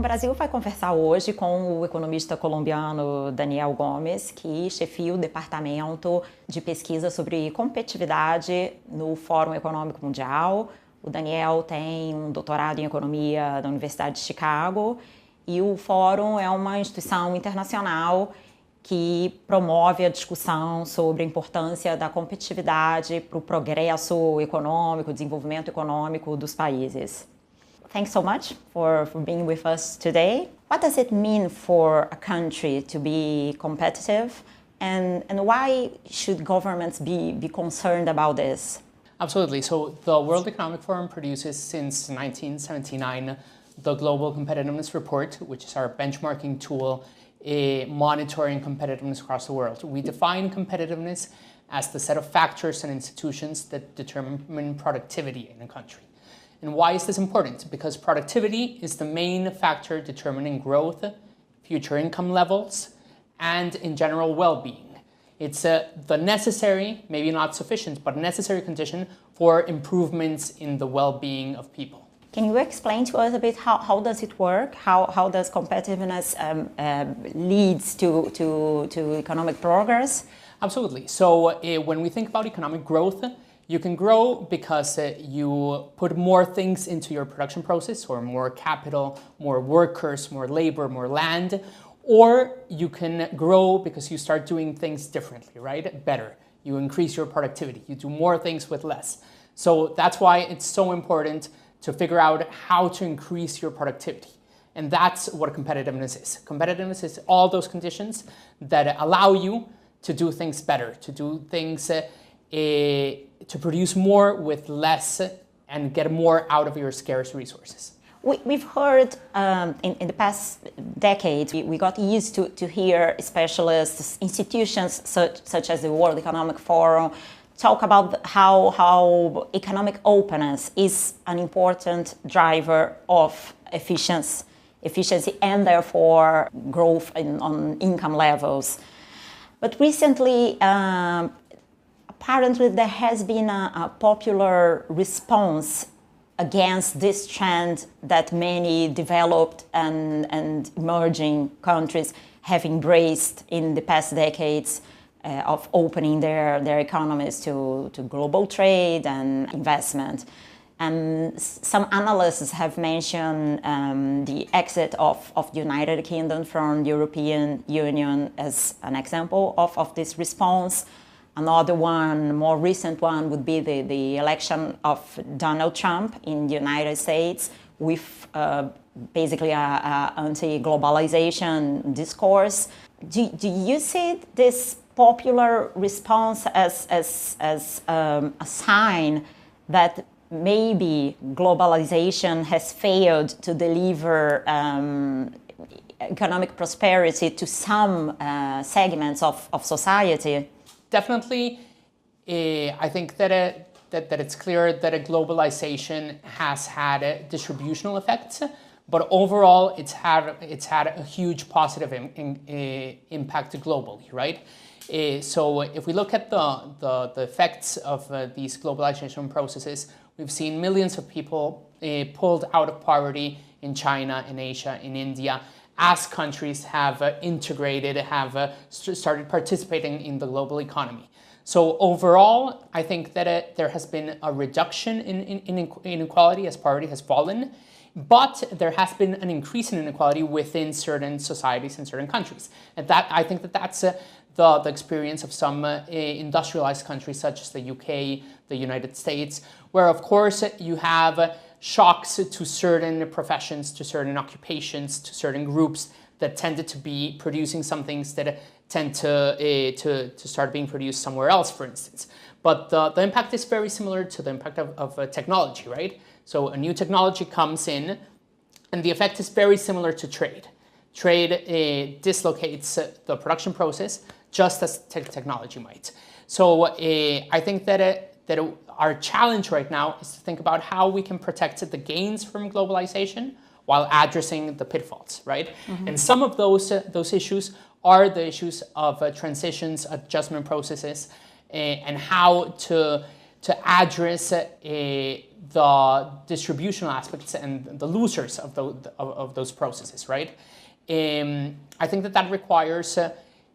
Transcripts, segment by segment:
O Brasil vai conversar hoje com o economista colombiano Daniel Gómez, que chefia o Departamento de Pesquisa sobre Competitividade no Fórum Econômico Mundial. O Daniel tem um doutorado em Economia da Universidade de Chicago e o Fórum é uma instituição internacional que promove a discussão sobre a importância da competitividade para o progresso econômico, desenvolvimento econômico dos países. Thanks so much for being with us today. What does it mean for a country to be competitive, and why should governments be concerned about this? Absolutely. So the World Economic Forum produces since 1979 the Global Competitiveness Report, which is our benchmarking tool monitoring competitiveness across the world. We define competitiveness as the set of factors and institutions that determine productivity in a country. And why is this important? Because productivity is the main factor determining growth, future income levels, and in general well-being. It's the necessary, maybe not sufficient, but necessary condition for improvements in the well-being of people. Can you explain to us a bit how does it work? How does competitiveness leads to economic progress? Absolutely. So when we think about economic growth, you can grow because you put more things into your production process, or more capital, more workers, more labor, more land, or you can grow because you start doing things differently, right? Better. You increase your productivity. You do more things with less. So that's why it's so important to figure out how to increase your productivity. And that's what competitiveness is. Competitiveness is all those conditions that allow you to do things better, to do things to produce more with less and get more out of your scarce resources. We've heard in the past decade, we got used to hear specialists, institutions such as the World Economic Forum, talk about how economic openness is an important driver of efficiency and therefore growth on income levels. But recently, apparently there has been a popular response against this trend that many developed and emerging countries have embraced in the past decades of opening their economies to global trade and investment. And some analysts have mentioned the exit of the United Kingdom from the European Union as an example of this response. Another one, more recent one, would be the election of Donald Trump in the United States with basically an anti-globalization discourse. Do you see this popular response as a sign that maybe globalization has failed to deliver economic prosperity to some segments of society? Definitely, I think that it's clear that a globalization has had distributional effects, but overall it's had a huge positive impact globally, right? So if we look at the effects of these globalization processes, we've seen millions of people pulled out of poverty in China, in Asia, in India, as countries have integrated, have started participating in the global economy. So overall, I think that there has been a reduction in inequality as poverty has fallen, but there has been an increase in inequality within certain societies and certain countries. And that I think that's the experience of some industrialized countries such as the UK, the United States, where of course you have shocks to certain professions, to certain occupations, to certain groups that tended to be producing some things that tend to start being produced somewhere else, for instance. But the impact is very similar to the impact of technology, right? So a new technology comes in, and the effect is very similar to trade. Trade dislocates the production process just as technology might. So I think that our challenge right now is to think about how we can protect the gains from globalization while addressing the pitfalls, right? Mm-hmm. And some of those issues are the issues of transitions, adjustment processes, and how to to address the distributional aspects and the losers of those processes, right? I think that requires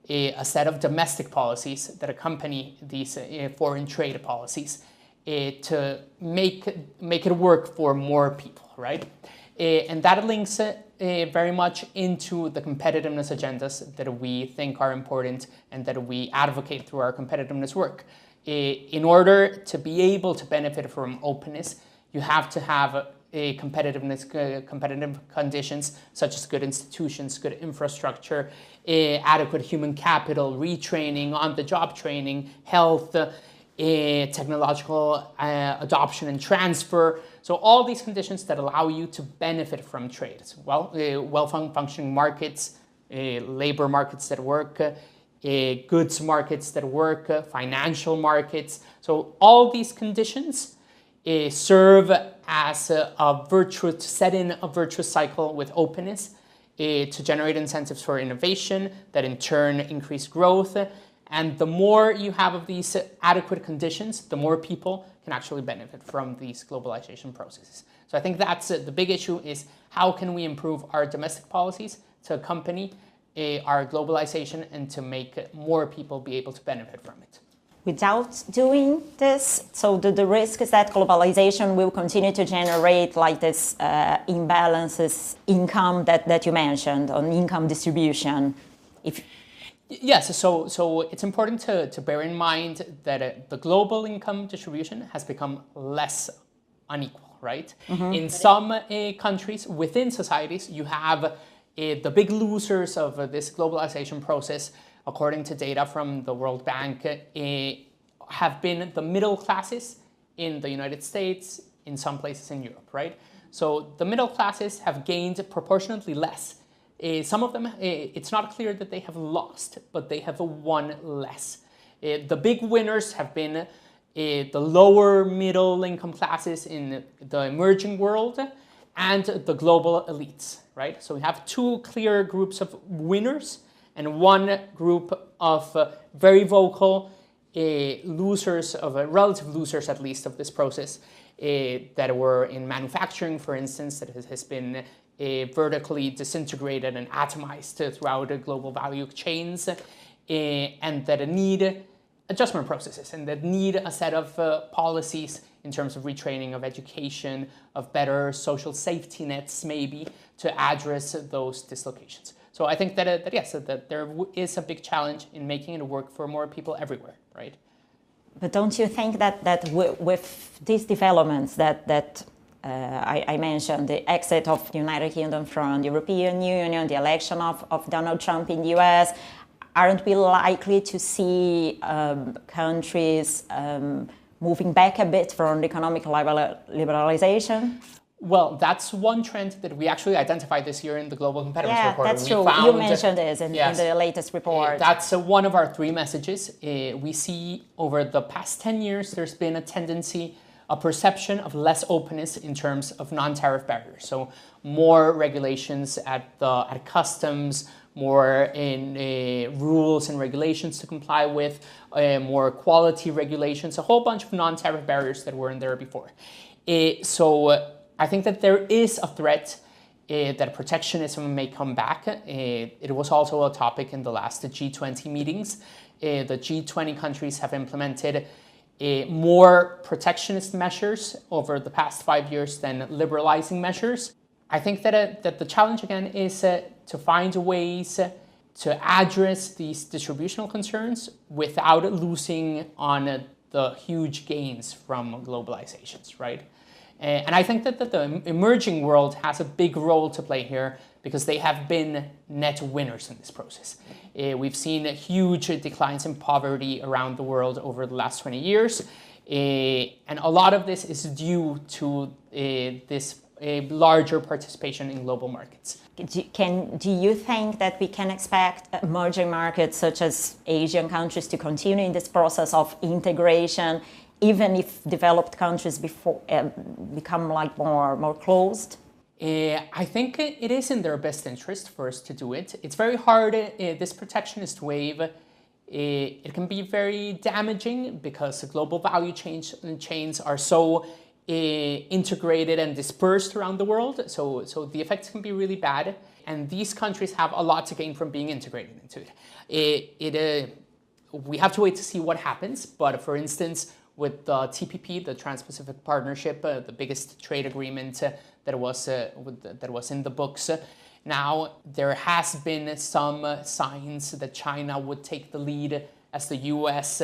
a set of domestic policies that accompany these foreign trade policies to make it work for more people, right? And that links very much into the competitiveness agendas that we think are important and that we advocate through our competitiveness work. In order to be able to benefit from openness, you have to have competitive conditions such as good institutions, good infrastructure, adequate human capital, retraining, on-the-job training, health, technological adoption and transfer. So all these conditions that allow you to benefit from trade. Well-functioning markets, labor markets that work, goods markets that work, financial markets. So all these conditions serve as to set in a virtuous cycle with openness, to generate incentives for innovation that in turn increase growth. And the more you have of these adequate conditions, the more people can actually benefit from these globalization processes. So I think that's the big issue, is how can we improve our domestic policies to accompany our globalization and to make more people be able to benefit from it. Without doing this, so the risk is that globalization will continue to generate like this imbalances income that you mentioned on income distribution. Yes, so it's important to bear in mind that the global income distribution has become less unequal, right? Mm-hmm. In some countries within societies, you have the big losers of this globalization process, according to data from the World Bank, have been the middle classes in the United States, in some places in Europe, right? So the middle classes have gained proportionately less. Some of them, it's not clear that they have lost, but they have won less. The big winners have been the lower middle income classes in the emerging world and the global elites, right? So we have two clear groups of winners and one group of very vocal losers, relative losers at least of this process, that were in manufacturing, for instance, that has been vertically disintegrated and atomized throughout global value chains, and that need adjustment processes and that need a set of policies in terms of retraining, of education, of better social safety nets maybe to address those dislocations. So I think that yes, that there is a big challenge in making it work for more people everywhere, right? But don't you think that with these developments that I mentioned, the exit of the United Kingdom from the European Union, the election of Donald Trump in the US, aren't we likely to see countries moving back a bit from economic liberalization? Well, that's one trend that we actually identified this year in the Global Competitiveness Report. That's true. You mentioned this in the latest report. That's one of our three messages. We see over the past 10 years, there's been a tendency, a perception of less openness in terms of non-tariff barriers. So more regulations at customs, more in rules and regulations to comply with, more quality regulations, a whole bunch of non-tariff barriers that weren't there before. So I think that there is a threat that protectionism may come back. It was also a topic in the last G20 meetings. The G20 countries have implemented more protectionist measures over the past 5 years than liberalizing measures. I think that the challenge again is to find ways to address these distributional concerns without losing on the huge gains from globalizations, right? And I think that the emerging world has a big role to play here because they have been net winners in this process. We've seen huge declines in poverty around the world over the last 20 years. And a lot of this is due to this larger participation in global markets. Do you think that we can expect emerging markets such as Asian countries to continue in this process of integration, even if developed countries become like more closed? I think it is in their best interest for us to do it. It's very hard, this protectionist wave it can be very damaging because the global value chains are so integrated and dispersed around the world. So the effects can be really bad. And these countries have a lot to gain from being integrated into it. We have to wait to see what happens. But for instance, with the TPP, the Trans-Pacific Partnership, the biggest trade agreement that was in the books, now there has been some signs that China would take the lead as the US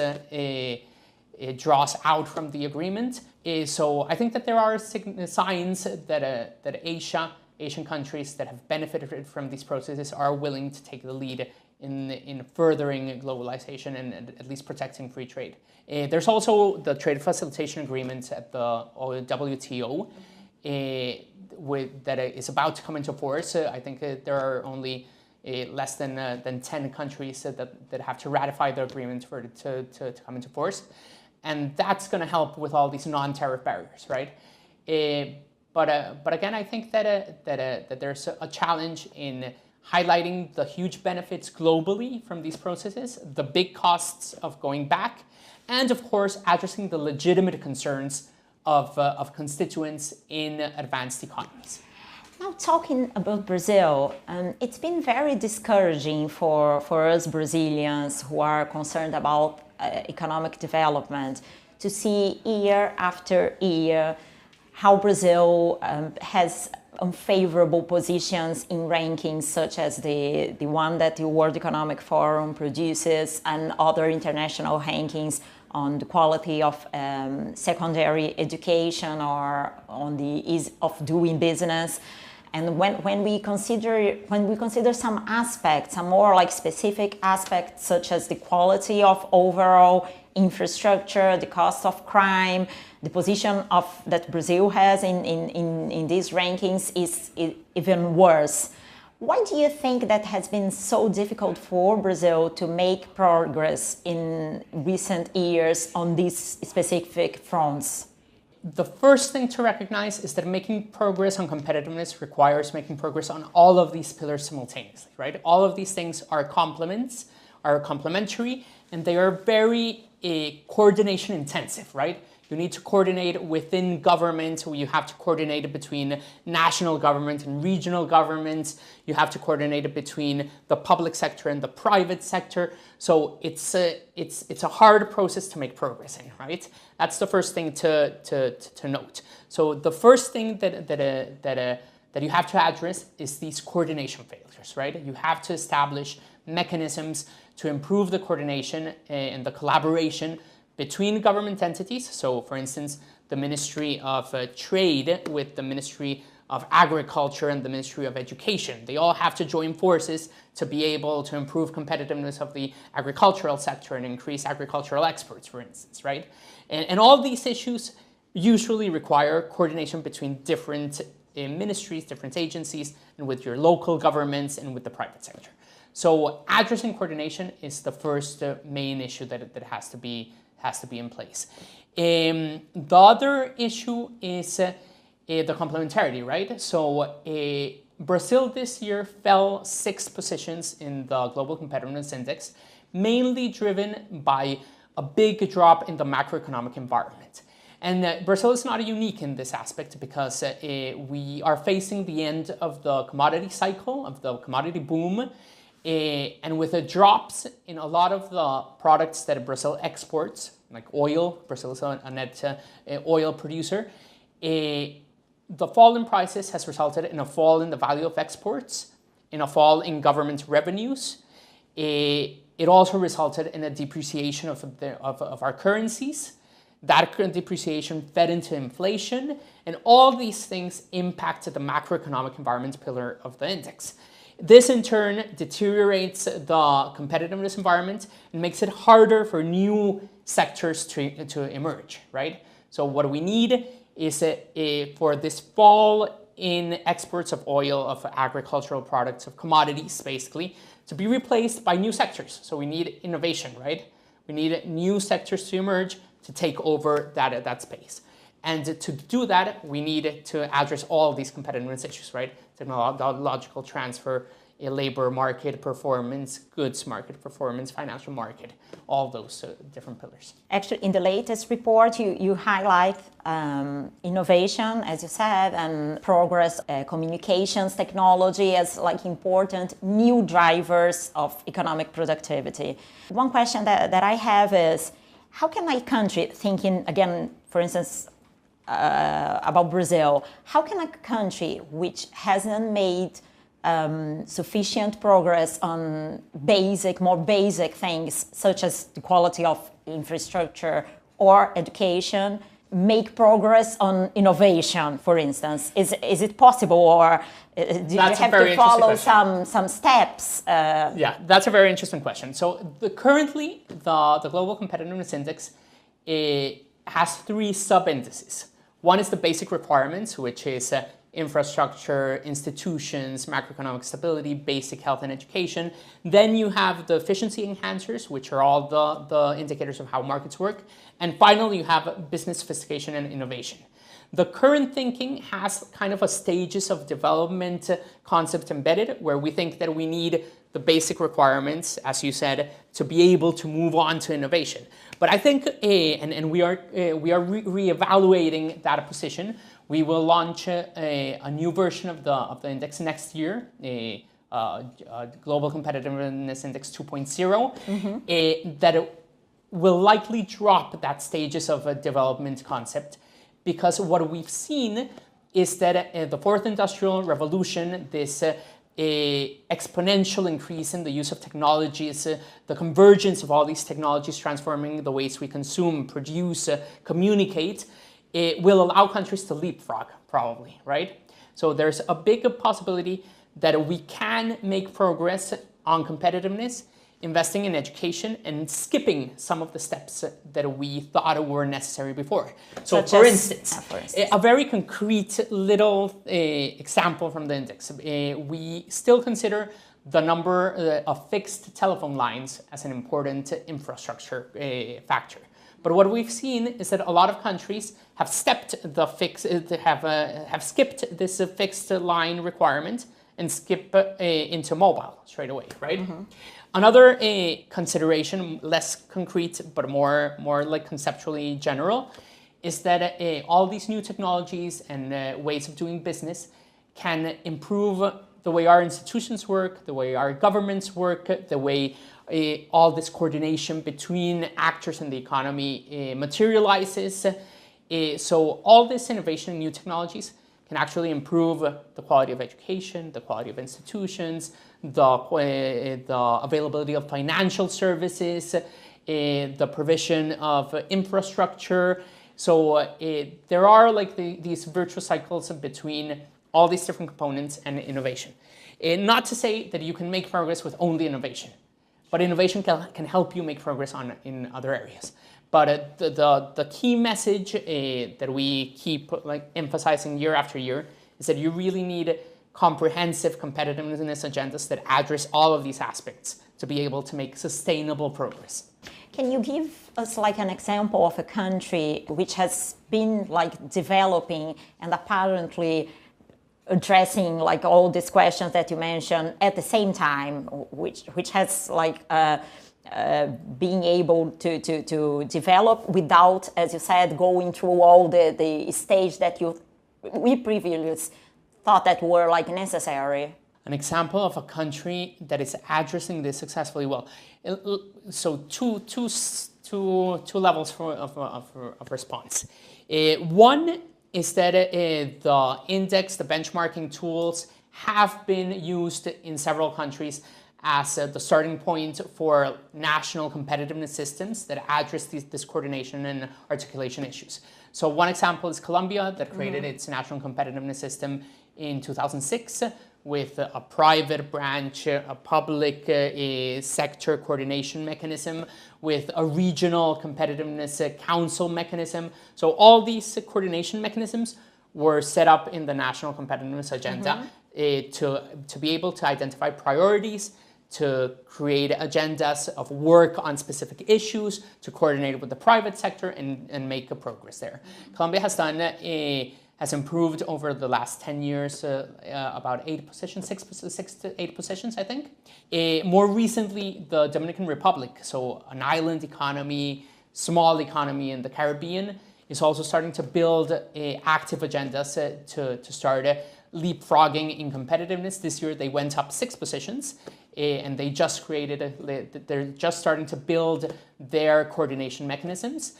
draws out from the agreement. So I think that there are signs that Asian countries that have benefited from these processes are willing to take the lead in furthering globalization and at least protecting free trade. There's also the trade facilitation agreement at the WTO that is about to come into force. I think there are only less than 10 countries that have to ratify the agreement for it to come into force. And that's going to help with all these non-tariff barriers, right? But again, I think that there's a challenge in highlighting the huge benefits globally from these processes, the big costs of going back, and of course, addressing the legitimate concerns of constituents in advanced economies. Now, talking about Brazil, it's been very discouraging for us Brazilians who are concerned about economic development to see year after year how Brazil has unfavorable positions in rankings such as the one that the World Economic Forum produces and other international rankings on the quality of secondary education or on the ease of doing business. And when we consider some aspects, some more like specific aspects such as the quality of overall infrastructure, the cost of crime, the position that Brazil has in these rankings is even worse. Why do you think that has been so difficult for Brazil to make progress in recent years on these specific fronts? The first thing to recognize is that making progress on competitiveness requires making progress on all of these pillars simultaneously, right? All of these things are complementary, and they are very coordination intensive, right? You need to coordinate within government. You have to coordinate it between national government and regional governments. You have to coordinate it between the public sector and the private sector. So it's a hard process to make progress in, right? That's the first thing to note. So the first thing that you have to address is these coordination failures, right? You have to establish mechanisms to improve the coordination and the collaboration between government entities. So, for instance, the Ministry of Trade with the Ministry of Agriculture and the Ministry of Education. They all have to join forces to be able to improve competitiveness of the agricultural sector and increase agricultural exports, for instance, right? And all these issues usually require coordination between different ministries, different agencies, and with your local governments and with the private sector. So addressing coordination is the first main issue that has to be in place. The other issue is the complementarity, right? So Brazil this year fell 6 positions in the Global Competitiveness Index, mainly driven by a big drop in the macroeconomic environment. And Brazil is not unique in this aspect because we are facing the end of the commodity cycle, of the commodity boom, and with the drops in a lot of the products that Brazil exports, like oil, Brazil is a net oil producer, the fall in prices has resulted in a fall in the value of exports, in a fall in government revenues. It also resulted in a depreciation of our currencies. That depreciation fed into inflation, and all these things impacted the macroeconomic environment pillar of the index. This in turn deteriorates the competitiveness environment and makes it harder for new sectors to emerge, right? So what we need is for this fall in exports of oil, of agricultural products, of commodities, basically, to be replaced by new sectors. So we need innovation, right? We need new sectors to emerge to take over that space. And to do that, we need to address all of these competitiveness issues, right? Technological transfer, a labor market performance, goods market performance, financial market, all those different pillars. Actually, in the latest report, you highlight innovation, as you said, and progress, communications technology as like important new drivers of economic productivity. One question that I have is, how can a country, thinking again, for instance, about Brazil, how can a country which hasn't made sufficient progress on more basic things such as the quality of infrastructure or education, make progress on innovation, for instance? Is it possible, or do you have to follow some steps? Yeah, that's a very interesting question. So currently, the Global Competitiveness Index has 3 sub-indices. One is the basic requirements, which is infrastructure, institutions, macroeconomic stability, basic health and education. Then you have the efficiency enhancers, which are all the indicators of how markets work. And finally, you have business sophistication and innovation. The current thinking has kind of a stages of development concept embedded, where we think that we need the basic requirements, as you said, to be able to move on to innovation. But I think, and we are reevaluating that position. We will launch a new version of the index next year, Global Competitiveness Index 2.0, that will likely drop that stages of a development concept, because what we've seen is that the fourth industrial revolution, this exponential increase in the use of technologies, the convergence of all these technologies transforming the ways we consume, produce, communicate, it will allow countries to leapfrog, probably, right? So there's a big possibility that we can make progress on competitiveness, investing in education, and skipping some of the steps that we thought were necessary before. So for instance, a very concrete little example from the index. We still consider the number of fixed telephone lines as an important infrastructure factor. But what we've seen is that a lot of countries have skipped this fixed line requirement and skip into mobile straight away, right? Mm-hmm. Another consideration, less concrete but more like conceptually general, is that all these new technologies and ways of doing business can improve the way our institutions work, the way our governments work, the way all this coordination between actors in the economy materializes. So all this innovation in new technologies can actually improve the quality of education, the quality of institutions, the availability of financial services, the provision of infrastructure. So there are like these virtuous cycles between all these different components and innovation. Not to say that you can make progress with only innovation, but innovation can help you make progress in other areas. But the key message that we keep like emphasizing year after year is that you really need comprehensive competitiveness agendas that address all of these aspects to be able to make sustainable progress. Can you give us like an example of a country which has been like developing and apparently addressing like all these questions that you mentioned at the same time, which has like being able to develop without, as you said, going through all the stage that we previously thought that were like necessary? An example of a country that is addressing this successfully well. So two levels of response. One is that the index, the benchmarking tools have been used in several countries as the starting point for national competitiveness systems that address this coordination and articulation issues. So one example is Colombia, that created its national competitiveness system in 2006 with a private branch, a public sector coordination mechanism, with a regional competitiveness council mechanism. So all these coordination mechanisms were set up in the national competitiveness agenda to be able to identify priorities, to create agendas of work on specific issues, to coordinate with the private sector and make a progress there. Colombia has has improved over the last 10 years, about 8 positions, 6 to 8 positions, I think. More recently, the Dominican Republic, so an island economy, small economy in the Caribbean, is also starting to build active agendas to start leapfrogging in competitiveness. This year they went up 6 positions, and they're just starting to build their coordination mechanisms.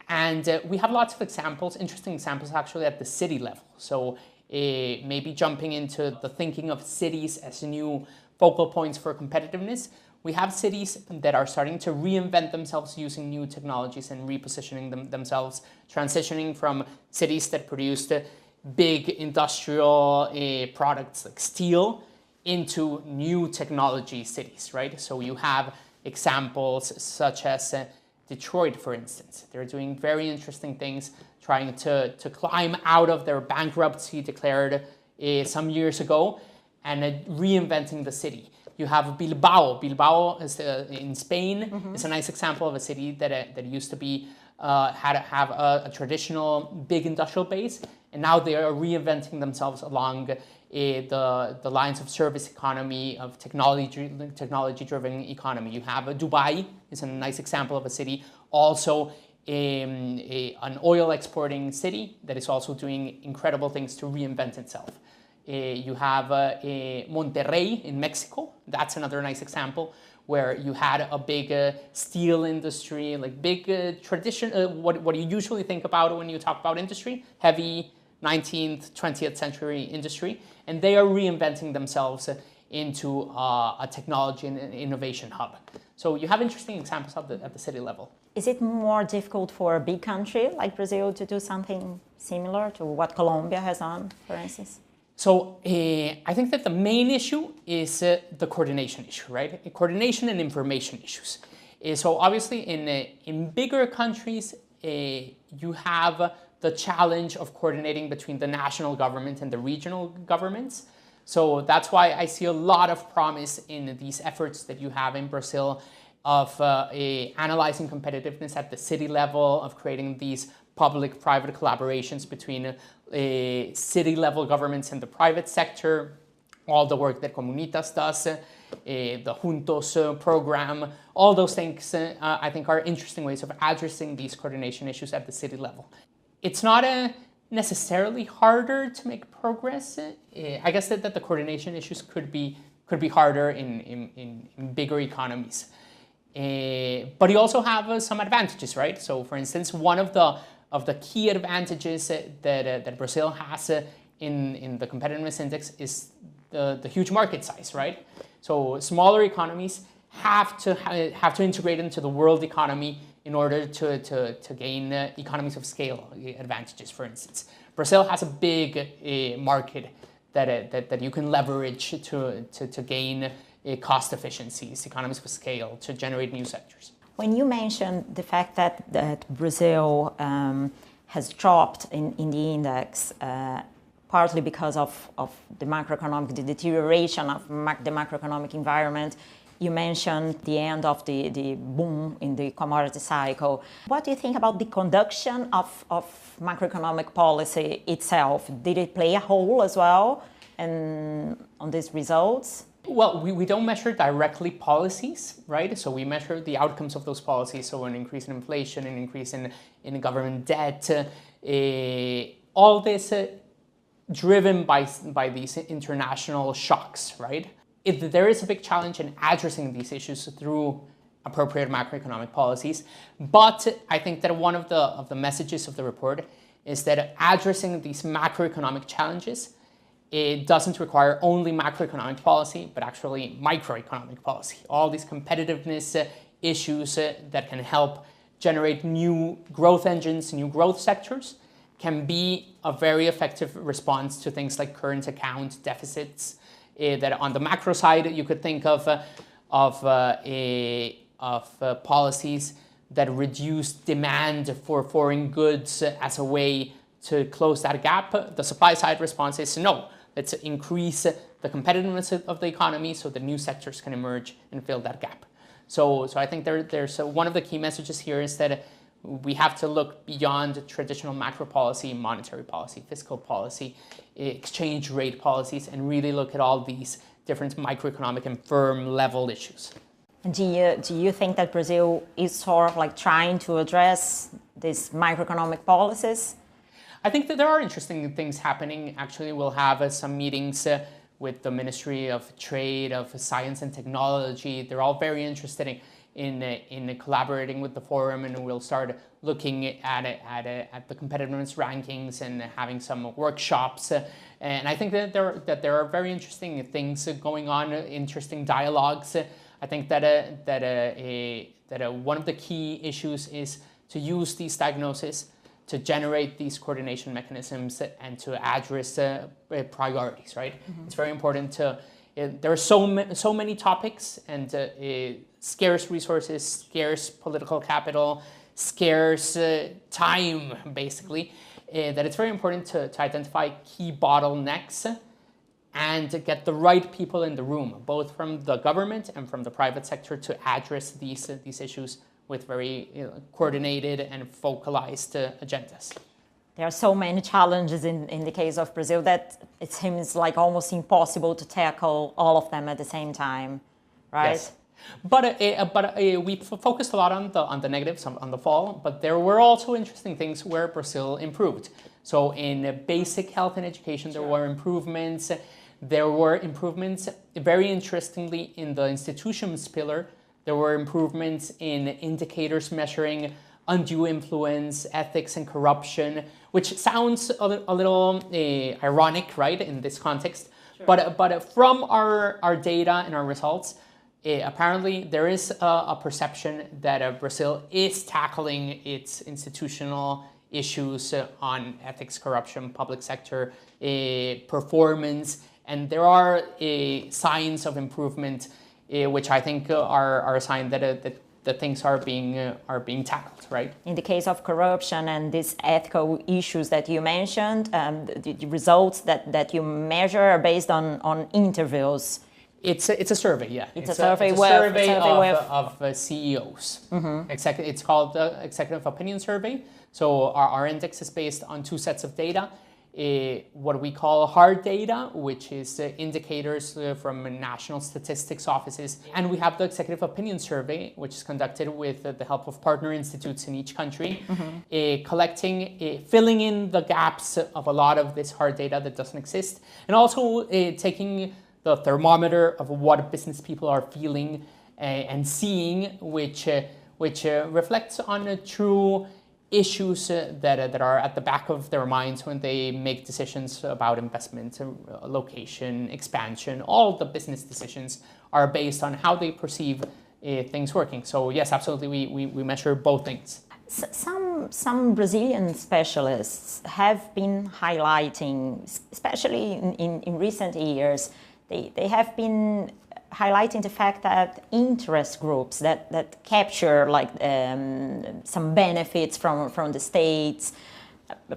And we have lots of examples, interesting examples actually at the city level. So maybe jumping into the thinking of cities as new focal points for competitiveness, we have cities that are starting to reinvent themselves using new technologies and repositioning themselves, transitioning from cities that produced big industrial products like steel into new technology cities, right? So you have examples such as Detroit, for instance. They're doing very interesting things, trying to climb out of their bankruptcy declared some years ago and reinventing the city. You have Bilbao. Bilbao is in Spain. Mm-hmm. It's a nice example of a city that used to be have a traditional big industrial base, and now they are reinventing themselves along the lines of service economy, of technology-driven economy. You have Dubai is a nice example of a city, also an oil exporting city that is also doing incredible things to reinvent itself. You have Monterrey in Mexico. That's another nice example where you had a big steel industry, like big tradition, what you usually think about when you talk about industry, heavy 19th, 20th century industry, and they are reinventing themselves into a technology and innovation hub. So you have interesting examples at the city level. Is it more difficult for a big country like Brazil to do something similar to what Colombia has done, for instance? So I think that the main issue is the coordination issue, right? Coordination and information issues. So obviously in bigger countries, you have the challenge of coordinating between the national government and the regional governments. So that's why I see a lot of promise in these efforts that you have in Brazil of analyzing competitiveness at the city level, of creating these public-private collaborations between city-level governments and the private sector, all the work that Comunitas does, the Juntos program, all those things I think are interesting ways of addressing these coordination issues at the city level. It's not necessarily harder to make progress. I guess that the coordination issues could be harder in bigger economies. But you also have some advantages, right? So for instance, one of the key advantages that Brazil has in the competitiveness index is the huge market size, right? So smaller economies have to integrate into the world economy in order to gain economies of scale advantages, for instance. Brazil has a big market that you can leverage to gain cost efficiencies, economies of scale, to generate new sectors. When you mentioned the fact that Brazil has dropped in the index, partly because of the macroeconomic, the deterioration of the macroeconomic environment, you mentioned the end of the boom in the commodity cycle. What do you think about the conduction of macroeconomic policy itself? Did it play a role as well on these results? Well, we don't measure directly policies, right? So we measure the outcomes of those policies. So an increase in inflation, an increase in government debt, all this driven by these international shocks, right? There is a big challenge in addressing these issues through appropriate macroeconomic policies. But I think that one of the messages of the report is that addressing these macroeconomic challenges, it doesn't require only macroeconomic policy, but actually microeconomic policy. All these competitiveness issues that can help generate new growth engines, new growth sectors, can be a very effective response to things like current account deficits. That on the macro side, you could think of policies that reduce demand for foreign goods as a way to close that gap. The supply side response is no. Let's increase the competitiveness of the economy so that new sectors can emerge and fill that gap. So I think there's one of the key messages here is that we have to look beyond traditional macro policy, monetary policy, fiscal policy, exchange rate policies, and really look at all these different microeconomic and firm level issues. Do you think that Brazil is sort of like trying to address these macroeconomic policies? I think that there are interesting things happening. Actually, we'll have some meetings with the Ministry of Trade, of Science and Technology. They're all very interested in collaborating with the forum, and we'll start looking at the competitiveness rankings and having some workshops. And I think that there are very interesting things going on, interesting dialogues. I think that one of the key issues is to use these diagnoses to generate these coordination mechanisms and to address priorities, right? Mm-hmm. It's very important to, there are so many topics and scarce resources, scarce political capital, scarce time, basically, that it's very important to identify key bottlenecks and to get the right people in the room, both from the government and from the private sector, to address these issues with very coordinated and focalized agendas. There are so many challenges in the case of Brazil that it seems like almost impossible to tackle all of them at the same time, right? Yes. But we focused a lot on the negatives, on the fall, but there were also interesting things where Brazil improved. So in basic health and education, there were improvements. There were improvements, very interestingly, in the institutions pillar. There were improvements in indicators measuring undue influence, ethics, and corruption, which sounds a little ironic, right, in this context. Sure. But from our data and our results, apparently there is a perception that Brazil is tackling its institutional issues on ethics, corruption, public sector performance, and there are signs of improvement, which I think are a sign that things are being tackled, right? In the case of corruption and these ethical issues that you mentioned, the results that you measure are based on interviews. It's a survey, yeah. It's a survey of CEOs. Mm-hmm. It's called the Executive Opinion Survey. So our index is based on two sets of data. What we call hard data, which is indicators from national statistics offices. And we have the Executive Opinion Survey, which is conducted with the help of partner institutes in each country, mm-hmm. Filling in the gaps of a lot of this hard data that doesn't exist, and also taking the thermometer of what business people are feeling and seeing, which reflects on true issues that are at the back of their minds when they make decisions about investment, location, expansion. All the business decisions are based on how they perceive things working. So yes, absolutely, we measure both things. Some Brazilian specialists have been highlighting, especially in recent years, they have been highlighting the fact that interest groups that capture like some benefits from the states,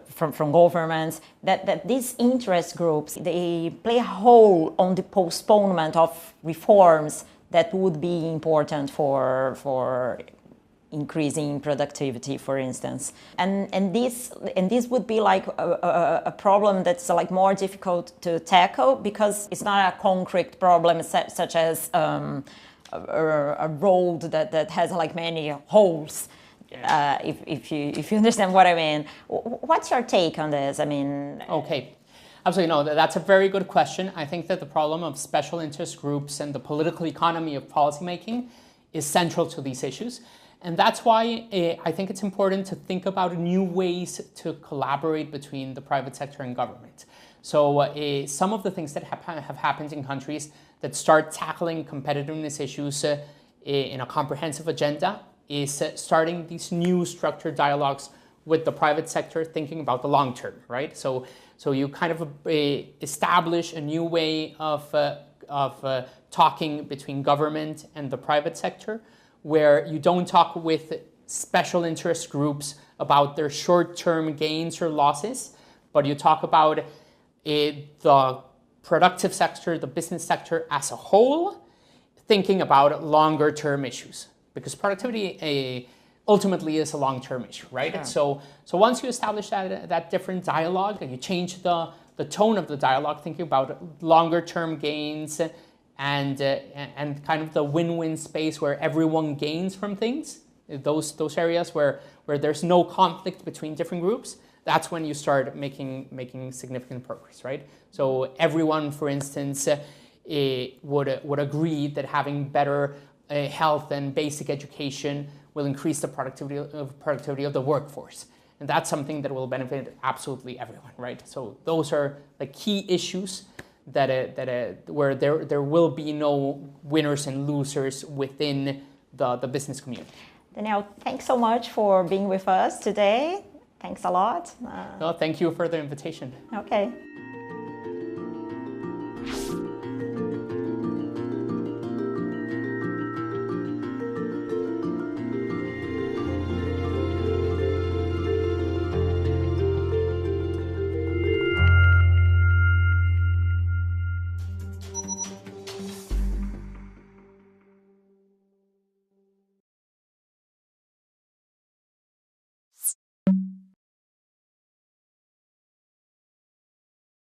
from governments, that these interest groups, they play a role on the postponement of reforms that would be important for increasing productivity, for instance, and this would be like a problem that's like more difficult to tackle because it's not a concrete problem such as a road that has like many holes. If you understand what I mean, what's your take on this? I mean, okay. Absolutely, no, that's a very good question. I think that the problem of special interest groups and the political economy of policymaking is central to these issues. And that's why I think it's important to think about new ways to collaborate between the private sector and government. So some of the things that have happened in countries that start tackling competitiveness issues in a comprehensive agenda is starting these new structured dialogues with the private sector, thinking about the long term, right? So you kind of establish a new way of talking between government and the private sector, where you don't talk with special interest groups about their short-term gains or losses, but you talk about the productive sector, the business sector as a whole, thinking about longer-term issues. Because productivity ultimately is a long-term issue, right? Sure. So once you establish that different dialogue and you change the tone of the dialogue, thinking about longer-term gains and kind of the win-win space where everyone gains from things, those areas where there's no conflict between different groups, that's when you start making significant progress, right? So everyone, for instance, would agree that having better health and basic education will increase the productivity of the workforce. And that's something that will benefit absolutely everyone, right? So those are the key issues where there will be no winners and losers within the business community. Daniel, thanks so much for being with us today. Thanks a lot. No, thank you for the invitation. Okay.